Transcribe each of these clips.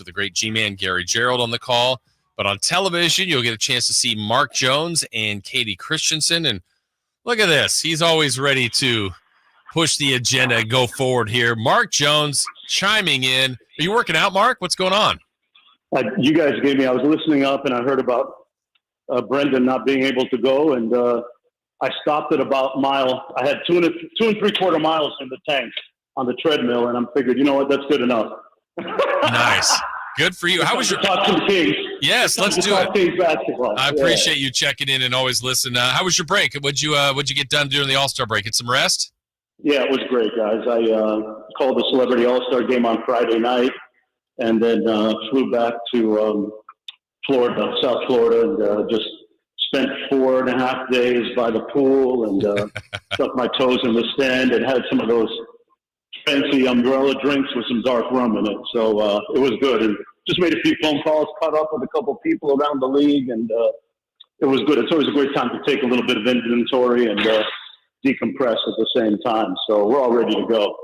with the great G-Man Gary Gerald on the call. But on television, you'll get a chance to see Mark Jones and Katie Christensen. And look at this. He's always ready to push the agenda and go forward here. Mark Jones chiming in. Are you working out, Mark? What's going on? You guys gave me, I was listening up and I heard about Brendan not being able to go. And I stopped at about mile. I had 2 3/4 miles in the tank on the treadmill. And I'm figured, you know what, that's good enough. Nice. Good for you. How was your talk to the Kings? Yes, let's do it. Kings basketball. I appreciate you checking in and always listen. How was your break? What'd you get done during the All-Star break? Get some rest? Yeah, it was great, guys. I called the Celebrity All-Star game on Friday night, and then flew back to Florida, South Florida, and just spent 4.5 days by the pool and stuck my toes in the sand and had some of those fancy umbrella drinks with some dark rum in it. So it was good. And just made a few phone calls, caught up with a couple people around the league, and it was good. It's always a great time to take a little bit of inventory and decompress at the same time. So we're all ready to go.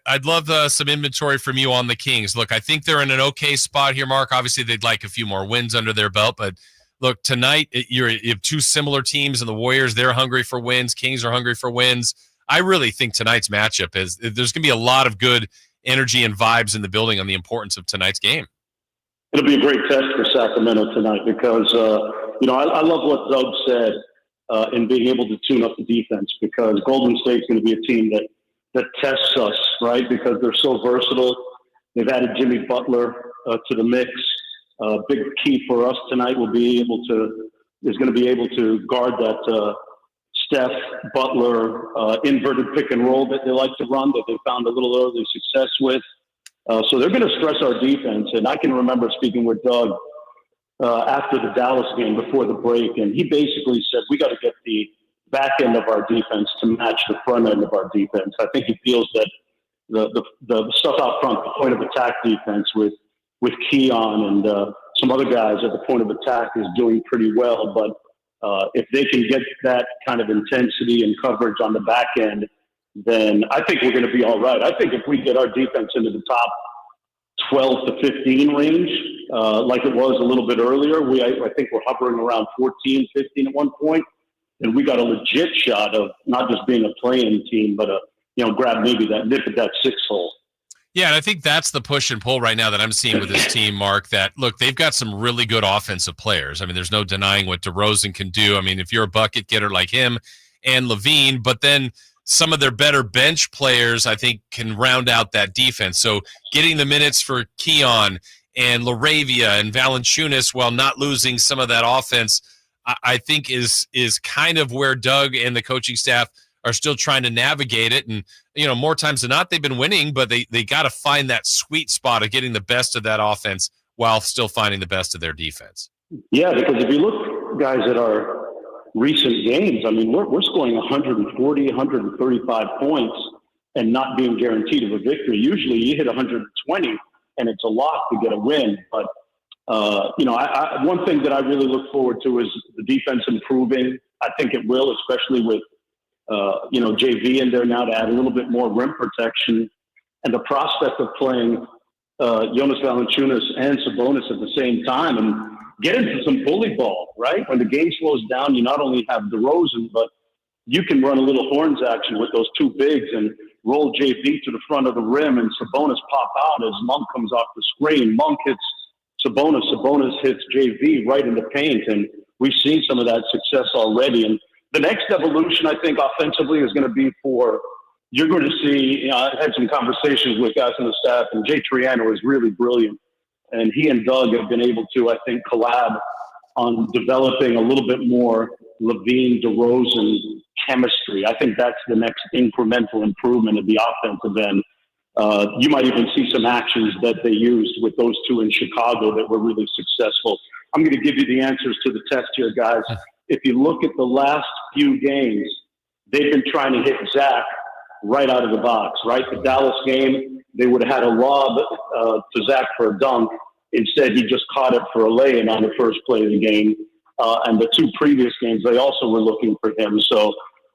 I'd love some inventory from you on the Kings. Look, I think they're in an okay spot here, Mark. Obviously, they'd like a few more wins under their belt. But look, tonight, you have two similar teams in the Warriors. They're hungry for wins. Kings are hungry for wins. I really think tonight's matchup is there's going to be a lot of good energy and vibes in the building on the importance of tonight's game. It'll be a great test for Sacramento tonight because, I love what Doug said in being able to tune up the defense, because Golden State's going to be a team that tests us, right? Because they're so versatile. They've added Jimmy Butler to the mix. Big key for us tonight is going to be able to guard that Steph Butler inverted pick and roll that they like to run, that they found a little early success with. So they're going to stress our defense. And I can remember speaking with Doug after the Dallas game before the break, and he basically said, we got to get the back end of our defense to match the front end of our defense. I think he feels that the stuff out front, the point of attack defense with Keegan and some other guys at the point of attack is doing pretty well. But if they can get that kind of intensity and coverage on the back end, then I think we're going to be all right. I think if we get our defense into the top 12 to 15 range, like it was a little bit earlier, I think we're hovering around 14, 15 at one point, and we got a legit shot of not just being a play-in team, but grab maybe that nip at that 6 hole. Yeah, and I think that's the push and pull right now that I'm seeing with this team, Mark, that, look, they've got some really good offensive players. I mean, there's no denying what DeRozan can do. I mean, if you're a bucket getter like him and LaVine, but then some of their better bench players, I think, can round out that defense. So getting the minutes for Keegan and LaRavia and Valanciunas while not losing some of that offense, I think is kind of where Doug and the coaching staff are still trying to navigate it. And, more times than not, they've been winning, but they got to find that sweet spot of getting the best of that offense while still finding the best of their defense. Yeah, because if you look, guys, at our recent games, I mean, we're scoring 140, 135 points and not being guaranteed of a victory. Usually you hit 120 and it's a lock to get a win. But, one thing that I really look forward to is the defense improving. I think it will, especially with, JV in there now to add a little bit more rim protection, and the prospect of playing Jonas Valanciunas and Sabonis at the same time and get into some bully ball, right? When the game slows down, you not only have DeRozan, but you can run a little horns action with those two bigs and roll JV to the front of the rim and Sabonis pop out as Monk comes off the screen. Monk hits Sabonis. Sabonis hits JV right in the paint, and we've seen some of that success already. And the next evolution, I think, offensively is going to be you're going to see, I had some conversations with guys on the staff, and Jay Triano is really brilliant. And he and Doug have been able to, I think, collab on developing a little bit more LaVine, DeRozan chemistry. I think that's the next incremental improvement of the offensive end. You might even see some actions that they used with those two in Chicago that were really successful. I'm going to give you the answers to the test here, guys. If you look at the last few games, they've been trying to hit Zach right out of the box, right? The Dallas game, they would have had a lob to Zach for a dunk. Instead, he just caught it for a lay-in on the first play of the game. And the two previous games, they also were looking for him. So,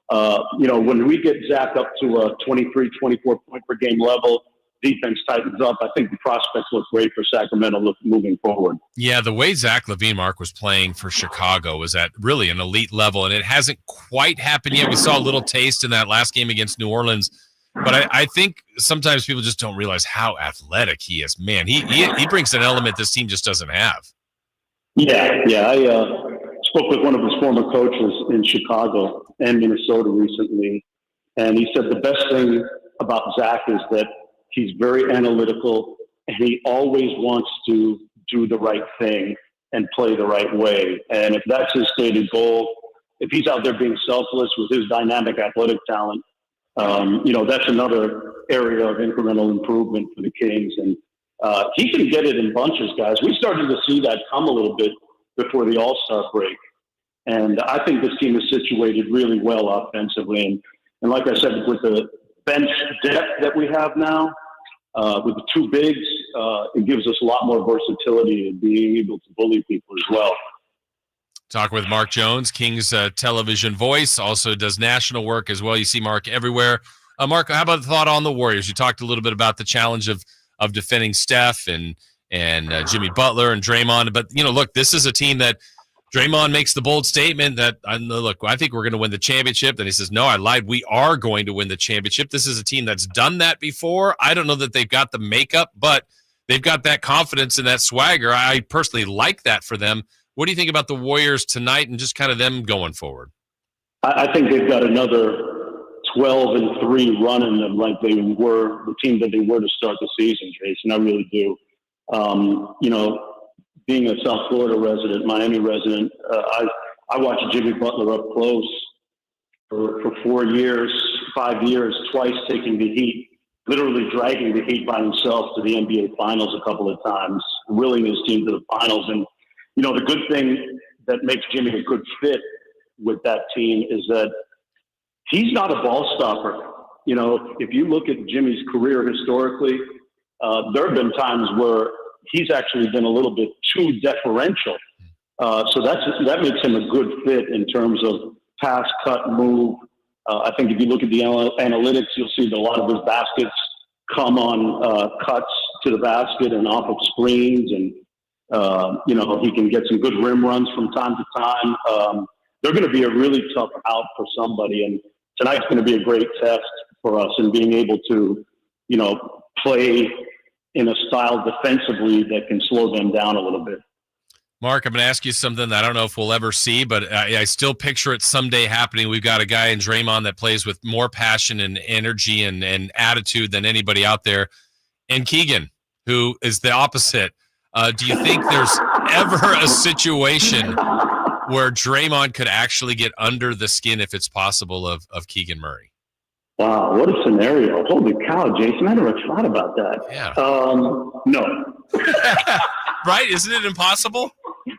when we get Zach up to a 23, 24 point per game level, defense tightens up, I think the prospects look great for Sacramento moving forward. Yeah, the way Zach LaVine, Mark, was playing for Chicago was at really an elite level, and it hasn't quite happened yet. We saw a little taste in that last game against New Orleans, but I think sometimes people just don't realize how athletic he is. Man, he brings an element this team just doesn't have. Yeah. I spoke with one of his former coaches in Chicago and Minnesota recently, and he said the best thing about Zach is that he's very analytical, and he always wants to do the right thing and play the right way. And if that's his stated goal, if he's out there being selfless with his dynamic athletic talent, that's another area of incremental improvement for the Kings. And he can get it in bunches, guys. We started to see that come a little bit before the All-Star break. And I think this team is situated really well offensively. And like I said, with the bench depth that we have now, with the two bigs, it gives us a lot more versatility in being able to bully people as well. Talk with Mark Jones, Kings television voice, also does national work as well. You see Mark everywhere. Mark, how about the thought on the Warriors? You talked a little bit about the challenge of defending Steph and Jimmy Butler and Draymond. But, look, this is a team that Draymond makes the bold statement that, I think we're going to win the championship. Then he says, no, I lied. We are going to win the championship. This is a team that's done that before. I don't know that they've got the makeup, but they've got that confidence and that swagger. I personally like that for them. What do you think about the Warriors tonight and just kind of them going forward? I think they've got another 12-3 run in them, like they were the team that they were to start the season, Jason. I really do. Being a South Florida resident, Miami resident, I watched Jimmy Butler up close for 5 years, twice taking the Heat, literally dragging the Heat by himself to the NBA Finals a couple of times, willing his team to the finals. And, the good thing that makes Jimmy a good fit with that team is that he's not a ball stopper. If you look at Jimmy's career historically, there have been times where he's actually been a little bit too deferential. So that makes him a good fit in terms of pass, cut, move. I think if you look at the analytics, you'll see that a lot of his baskets come on cuts to the basket and off of screens. And, he can get some good rim runs from time to time. They're going to be a really tough out for somebody. And tonight's going to be a great test for us in being able to, play in a style defensively that can slow them down a little bit. Mark, I'm going to ask you something that I don't know if we'll ever see, but I still picture it someday happening. We've got a guy in Draymond that plays with more passion and energy and attitude than anybody out there. And Keegan, who is the opposite. Do you think there's ever a situation where Draymond could actually get under the skin, if it's possible, of Keegan Murray? Wow, what a scenario. Holy cow, Jason. I never thought about that. Yeah. No. Right? Isn't it impossible?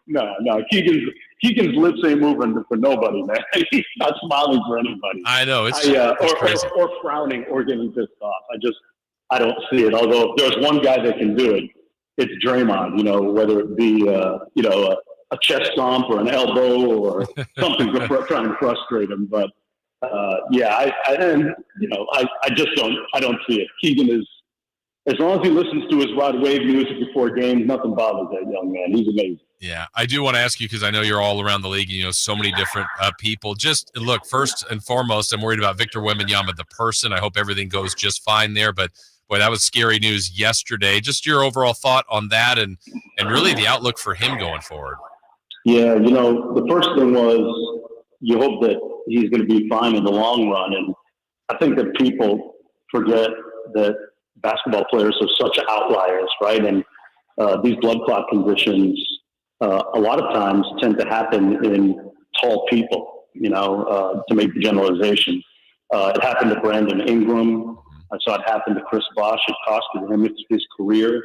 No. Keegan's lips ain't moving for nobody, man. He's not smiling for anybody. I know. It's crazy. Or frowning or getting pissed off. I don't see it. Although if there's one guy that can do it, it's Draymond, whether it be, a chest stomp or an elbow or something trying to frustrate him. But, I don't see it. Keegan is, as long as he listens to his Rod Wave music before games, nothing bothers that young man. He's amazing. Yeah, I do want to ask you, because I know you're all around the league and so many different people. Just look, first and foremost, I'm worried about Victor Wembanyama, the person. I hope everything goes just fine there. But boy, that was scary news yesterday. Just your overall thought on that and really the outlook for him going forward. Yeah, the first thing was you hope that he's going to be fine in the long run. And I think that people forget that basketball players are such outliers, right? And these blood clot conditions, a lot of times tend to happen in tall people, to make the generalization. It happened to Brandon Ingram. I saw it happen to Chris Bosh. It costed him his career.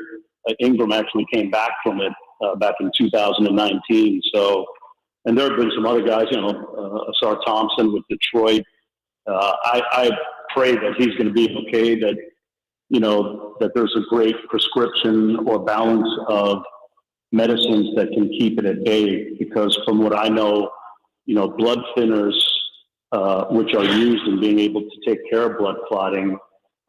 Ingram actually came back from it back in 2019. So, and there have been some other guys, Asar Thompson with Detroit. I pray that he's going to be okay, that, that there's a great prescription or balance of medicines that can keep it at bay, because from what I know, blood thinners, which are used in being able to take care of blood clotting,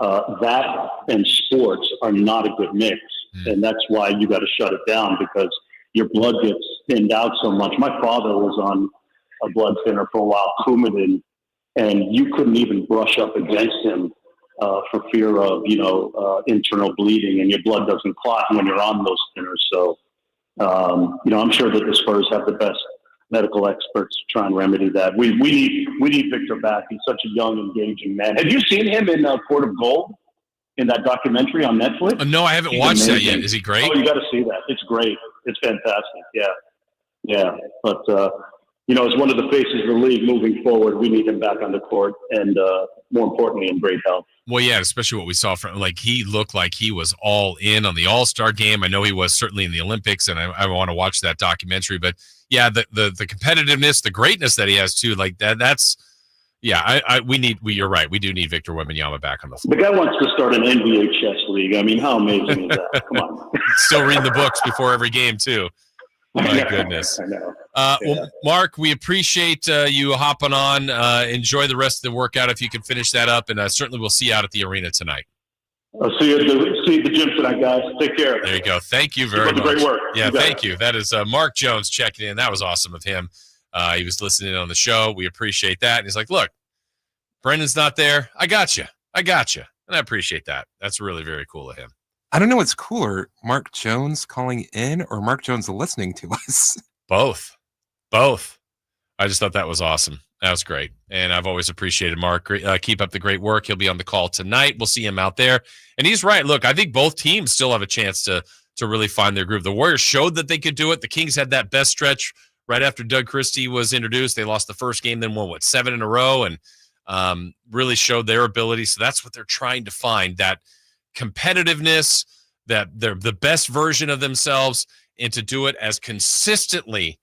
that and sports are not a good mix. And that's why you got to shut it down, because your blood gets thinned out so much. My father was on a blood thinner for a while, Coumadin, and you couldn't even brush up against him for fear of, internal bleeding, and your blood doesn't clot when you're on those thinners. So, I'm sure that the Spurs have the best medical experts to try and remedy that. We need Victor back. He's such a young, engaging man. Have you seen him in Court of Gold, in that documentary on Netflix? No, I haven't watched that yet. Is he great? Oh, you got to see that. It's great. It's fantastic. Yeah. But, as one of the faces of the league moving forward, we need him back on the court and, more importantly, in great health. Well, yeah, especially what we saw from, he looked like he was all in on the All-Star game. I know he was certainly in the Olympics, and I want to watch that documentary. But, yeah, the competitiveness, the greatness that he has, too, that's – yeah, you're right. We do need Victor Wembanyama back on the floor. The guy wants to start an NBA chess league. I mean, how amazing is that? Come on. Still reading the books before every game, too. My goodness. I know. Well, Mark, we appreciate you hopping on. Enjoy the rest of the workout if you can finish that up, and certainly we'll see you out at the arena tonight. I'll see you at the gym tonight, guys. Take care. There you go. Thank you very much. Great work. Yeah, thank you. That is Mark Jones checking in. That was awesome of him. He was listening on the show. We appreciate that. And he's like, look, Brendan's not there. I got you. And I appreciate that. That's really very cool of him. I don't know what's cooler, Mark Jones calling in or Mark Jones listening to us. Both. I just thought that was awesome. That was great. And I've always appreciated Mark. Keep up the great work. He'll be on the call tonight. We'll see him out there. And he's right. Look, I think both teams still have a chance to really find their groove. The Warriors showed that they could do it. The Kings had that best stretch right after Doug Christie was introduced. They lost the first game, then won, 7 in a row, and really showed their ability. So that's what they're trying to find, that competitiveness, that they're the best version of themselves, and to do it as consistently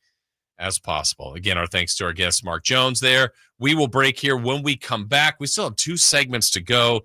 as possible. Again, our thanks to our guest, Mark Jones there. We will break here. When we come back, we still have 2 segments to go.